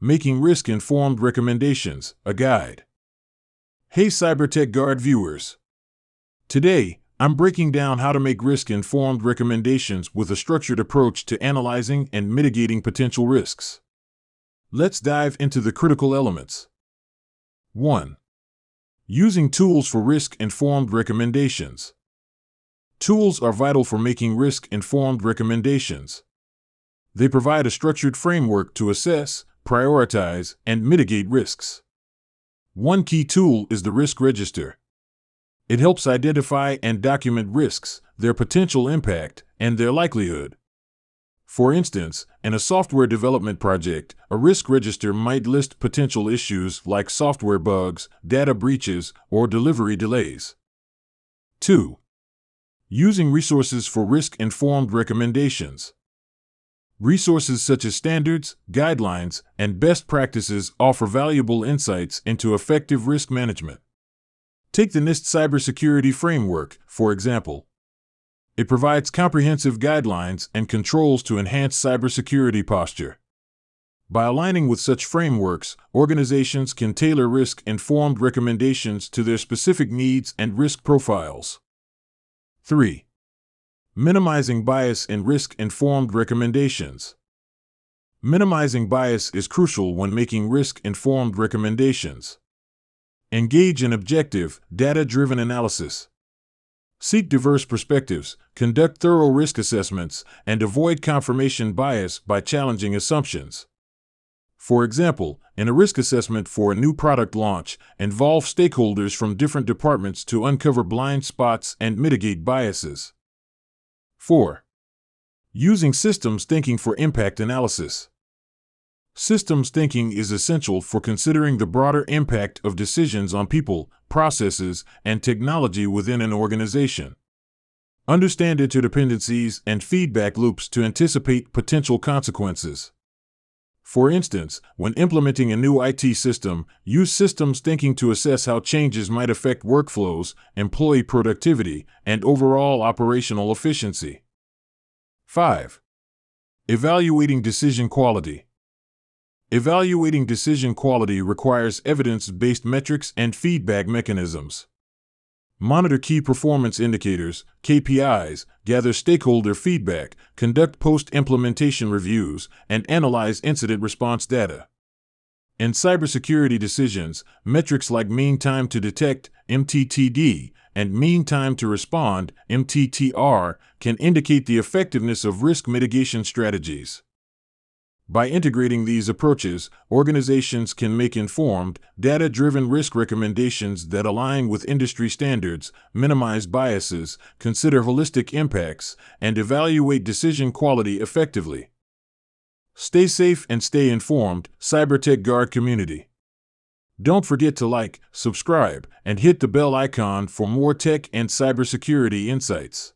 Making Risk-Informed Recommendations, a Guide. Hey CyberTech Guard viewers! Today, I'm breaking down how to make risk-informed recommendations with a structured approach to analyzing and mitigating potential risks. Let's dive into the critical elements. 1. Using tools for risk-informed recommendations. Tools are vital for making risk-informed recommendations. They provide a structured framework to assess, prioritize, and mitigate risks. One key tool is the Risk Register. It helps identify and document risks, their potential impact, and their likelihood. For instance, in a software development project, a risk register might list potential issues like software bugs, data breaches, or delivery delays. 2. Using resources for risk-informed recommendations. Resources such as standards, guidelines, and best practices offer valuable insights into effective risk management. Take the NIST Cybersecurity Framework, for example. It provides comprehensive guidelines and controls to enhance cybersecurity posture. By aligning with such frameworks, organizations can tailor risk-informed recommendations to their specific needs and risk profiles. 3. Minimizing bias in risk-informed recommendations. Minimizing bias is crucial when making risk-informed recommendations. Engage in objective, data-driven analysis. Seek diverse perspectives, conduct thorough risk assessments, and avoid confirmation bias by challenging assumptions. For example, in a risk assessment for a new product launch, involve stakeholders from different departments to uncover blind spots and mitigate biases. 4. Using systems thinking for impact analysis. Systems thinking is essential for considering the broader impact of decisions on people, processes, and technology within an organization. Understand interdependencies and feedback loops to anticipate potential consequences. For instance, when implementing a new IT system, use systems thinking to assess how changes might affect workflows, employee productivity, and overall operational efficiency. 5. Evaluating decision quality. Evaluating decision quality requires evidence-based metrics and feedback mechanisms. Monitor key performance indicators, KPIs, gather stakeholder feedback, conduct post-implementation reviews, and analyze incident response data. In cybersecurity decisions, metrics like mean time to detect, MTTD, and mean time to respond, MTTR, can indicate the effectiveness of risk mitigation strategies. By integrating these approaches, organizations can make informed, data-driven risk recommendations that align with industry standards, minimize biases, consider holistic impacts, and evaluate decision quality effectively. Stay safe and stay informed, CyberTech Guard community. Don't forget to like, subscribe, and hit the bell icon for more tech and cybersecurity insights.